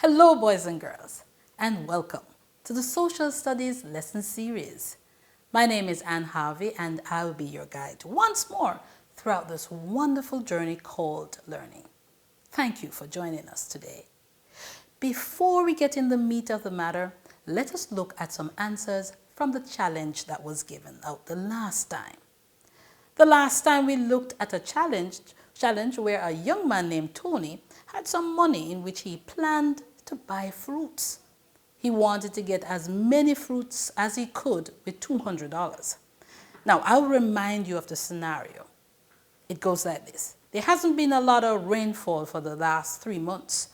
Hello, boys and girls, and welcome to the Social Studies Lesson Series. My name is Anne Harvey, and I will be your guide once more throughout this wonderful journey called learning. Thank you for joining us today. Before we get in the meat of the matter, let us look at some answers from the challenge that was given out the last time. The last time we looked at a challenge where a young man named Tony had some money in which he planned to buy fruits. He wanted to get as many fruits as he could with $200. Now, I'll remind you of the scenario. It goes like this. There hasn't been a lot of rainfall for the last 3 months.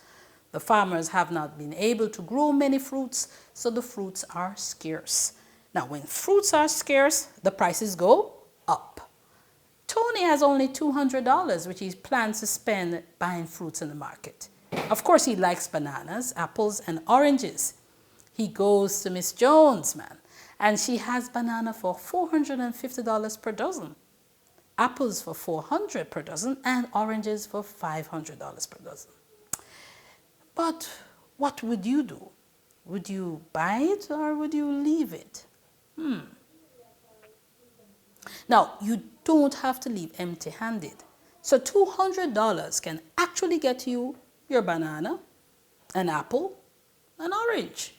The farmers have not been able to grow many fruits, so the fruits are scarce. Now, when fruits are scarce, the prices go up. Tony has only $200, which he plans to spend buying fruits in the market. Of course, he likes bananas, apples, and oranges. He goes to Miss Jones, and she has banana for $450 per dozen, apples for $400 per dozen, and oranges for $500 per dozen. But what would you do? Would you buy it or would you leave it? Now, you don't have to leave empty-handed. So $200 can actually get you your banana, an apple, an orange.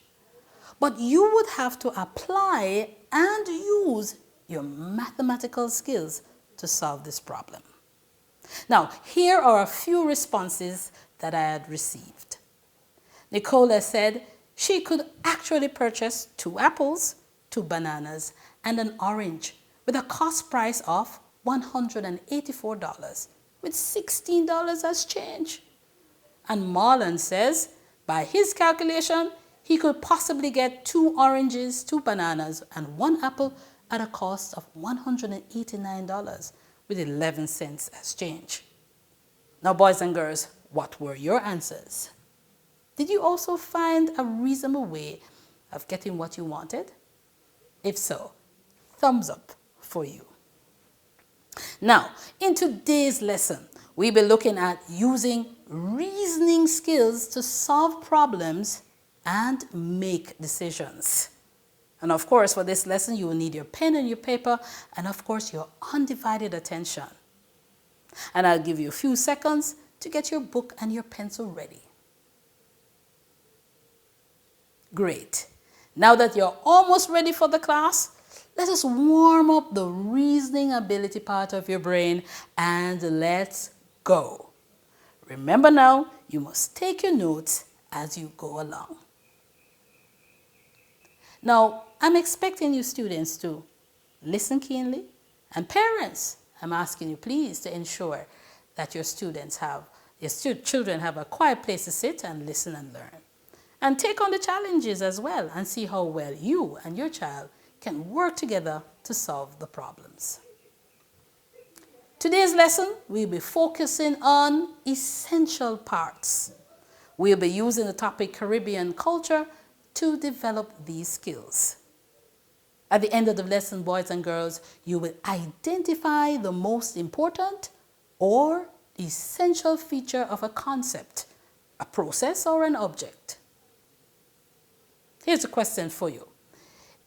But you would have to apply and use your mathematical skills to solve this problem. Now, here are a few responses that I had received. Nicola said she could actually purchase 2 apples, 2 bananas, and an orange with a cost price of $184 with $16 as change. And Marlon says, by his calculation, he could possibly get 2 oranges, 2 bananas, and 1 apple at a cost of $189 with 11 cents as change. Now, boys and girls, what were your answers? Did you also find a reasonable way of getting what you wanted? If so, thumbs up for you. Now, in today's lesson, we'll be looking at using reasoning skills to solve problems and make decisions. And of course, for this lesson, you will need your pen and your paper, and of course, your undivided attention. And I'll give you a few seconds to get your book and your pencil ready. Great. Now that you're almost ready for the class, let us warm up the reasoning ability part of your brain and let's go. Remember now, you must take your notes as you go along. Now, I'm expecting you students to listen keenly, and parents, I'm asking you please to ensure that your children have a quiet place to sit and listen and learn. And take on the challenges as well and see how well you and your child can work together to solve the problems. Today's lesson, we'll be focusing on essential parts. We'll be using the topic Caribbean culture to develop these skills. At the end of the lesson, boys and girls, you will identify the most important or essential feature of a concept, a process, or an object. Here's a question for you.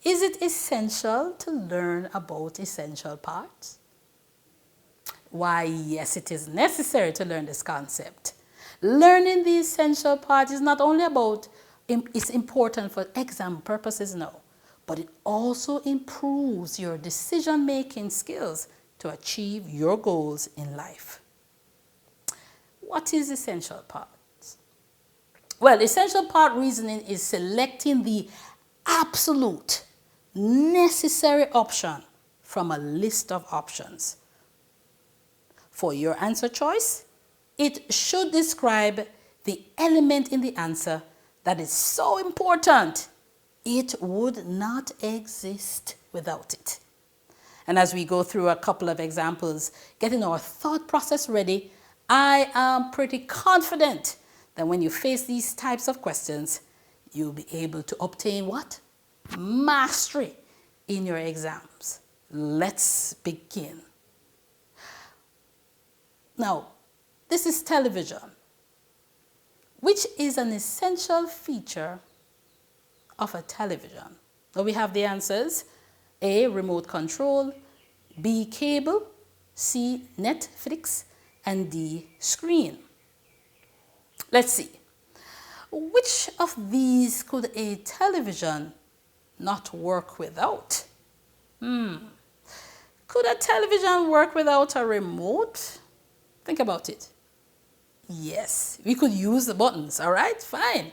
Is it essential to learn about essential parts? Why, yes, it is necessary to learn this concept. Learning the essential part is not only about it's important for exam purposes, no, but it also improves your decision-making skills to achieve your goals in life. What is essential parts? Well, essential part reasoning is selecting the absolute necessary option from a list of options. For your answer choice, it should describe the element in the answer that is so important it would not exist without it. And as we go through a couple of examples, getting our thought process ready, I am pretty confident that when you face these types of questions, you'll be able to obtain what? Mastery in your exams. Let's begin. Now, this is television. Which is an essential feature of a television? Now we have the answers. A, remote control, B, cable, C, Netflix, and D, screen. Let's see. Which of these could a television not work without? Could a television work without a remote? Think about it. Yes, we could use the buttons, all right? Fine.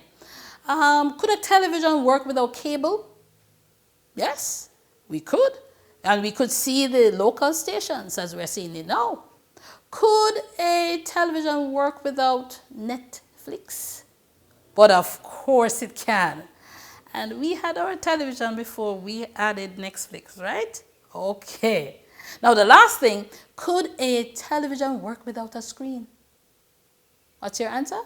Could a television work without cable? Yes, we could. And we could see the local stations as we're seeing it now. Could a television work without Netflix? But of course it can. And we had our television before we added Netflix, right? Okay. Now the last thing, could a television work without a screen? What's your answer?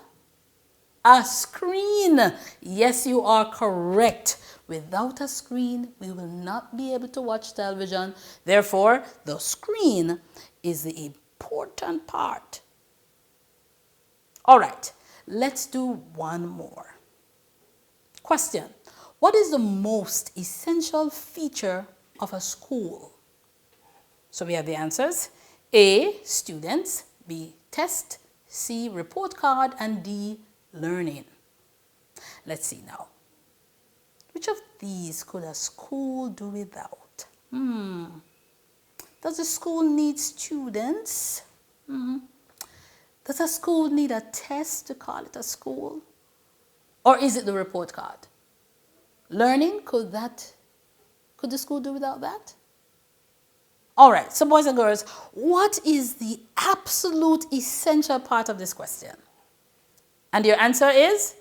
A screen. Yes, you are correct. Without a screen, we will not be able to watch television. Therefore, the screen is the important part. All right, let's do one more. Question. What is the most essential feature of a school? So we have the answers. A, students. B, test. C, report card. And D, learning. Let's see now. Which of these could a school do without? Does a school need students? Does a school need a test to call it a school? Or is it the report card? Learning, could the school do without that? All right, so boys and girls, what is the absolute essential part of this question? And your answer is,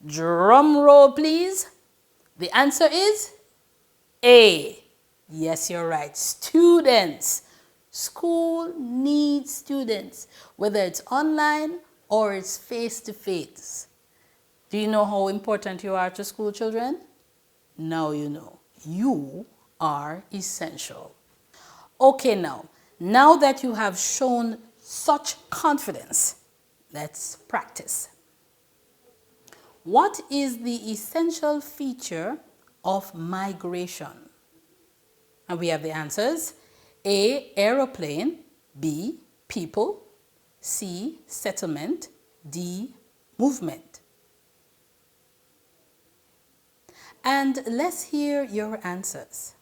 drum roll please. The answer is A. Yes, you're right. Students. School needs students, whether it's online or it's face-to-face. Do you know how important you are to school children? Now you know. You are essential. Okay, now that you have shown such confidence, let's practice. What is the essential feature of migration? And we have the answers. A, aeroplane. B, people. C, settlement. D, movement. And let's hear your answers.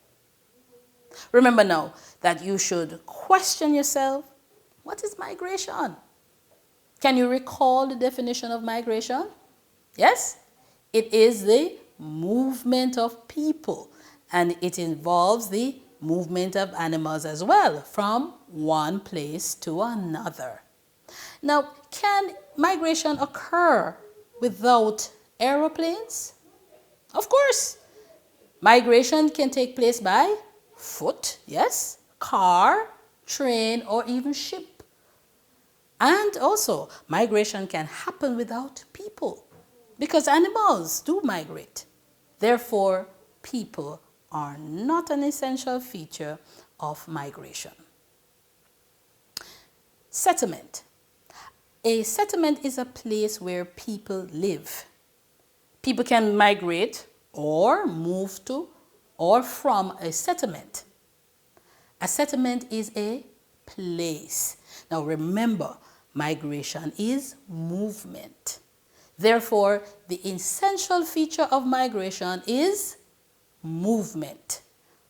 Remember now that you should question yourself. What is migration? Can you recall the definition of migration? Yes, it is the movement of people, and it involves the movement of animals as well from one place to another. Now, can migration occur without aeroplanes? Of course. Migration can take place by foot, yes, car, train, or even ship. And also, migration can happen without people, because animals do migrate. Therefore, people are not an essential feature of migration. Settlement. A settlement is a place where people live. People can migrate or move to or from a settlement. A settlement is a place. Now remember, migration is movement. Therefore, the essential feature of migration is movement.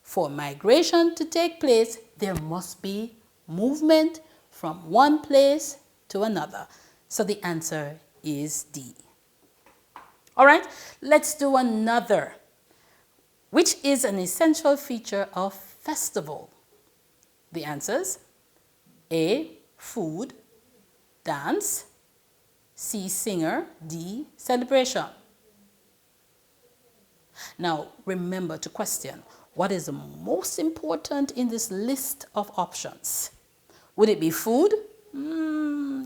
For migration to take place, there must be movement from one place to another. So the answer is D. All right, let's do another. Which is an essential feature of festival? The answers: A, food. Dance. C, singer. D, celebration. Now, remember to question, what is the most important in this list of options? Would it be food?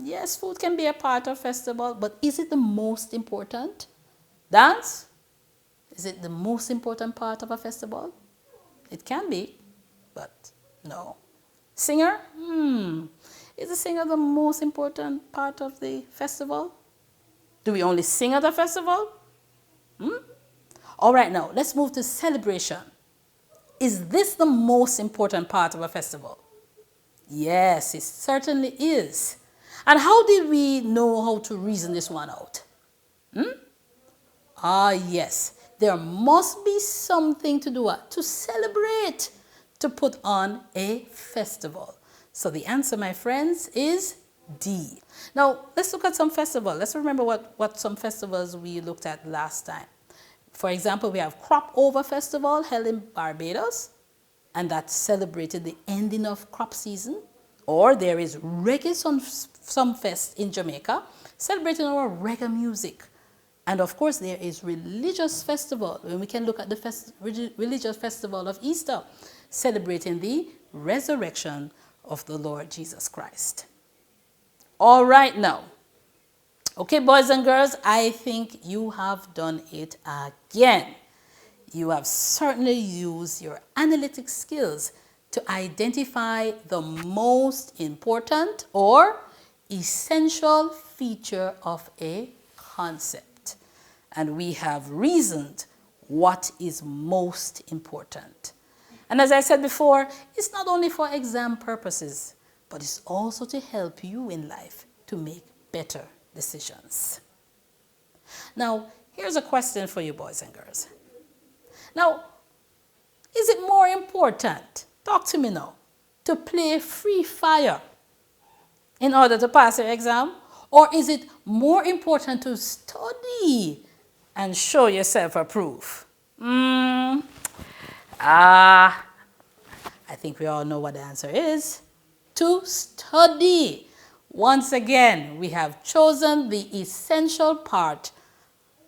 Yes, food can be a part of festival, but is it the most important? Dance? Is it the most important part of a festival? It can be, but no. Singer? Is the singer the most important part of the festival? Do we only sing at a festival? All right, now let's move to celebration. Is this the most important part of a festival? Yes, it certainly is. And how did we know how to reason this one out? Ah, yes. There must be something to do what? To celebrate, to put on a festival. So the answer, my friends, is D. Now, let's look at some festivals. Let's remember what some festivals we looked at last time. For example, we have Crop Over Festival held in Barbados, and that celebrated the ending of crop season. Or there is Reggae Sunfest in Jamaica, celebrating our reggae music. And of course, there is Religious Festival, when we can look at the Religious Festival of Easter, celebrating the resurrection of the Lord Jesus Christ. All right now. Okay, boys and girls, I think you have done it again. You have certainly used your analytic skills to identify the most important or essential feature of a concept. And we have reasoned what is most important. And as I said before, it's not only for exam purposes, but it's also to help you in life to make better decisions. Now, here's a question for you, boys and girls. Now, is it more important, talk to me now, to play free fire in order to pass your exam? Or is it more important to study and show yourself approved? I think we all know what the answer is. To study. Once again, we have chosen the essential part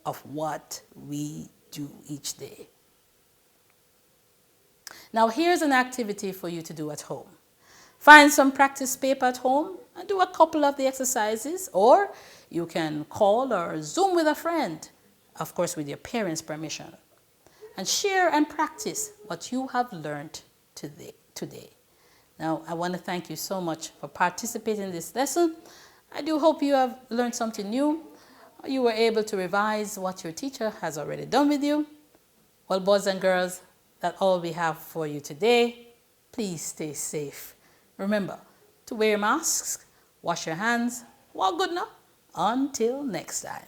of what we do each day. Now, here's an activity for you to do at home. Find some practice paper at home and do a couple of the exercises, or you can call or Zoom with a friend, of course with your parents' permission, and share and practice what you have learned today. Now, I want to thank you so much for participating in this lesson. I do hope you have learned something new. You were able to revise what your teacher has already done with you. Well, boys and girls, that's all we have for you today. Please stay safe. Remember to wear your masks, wash your hands, walk good now. Until next time.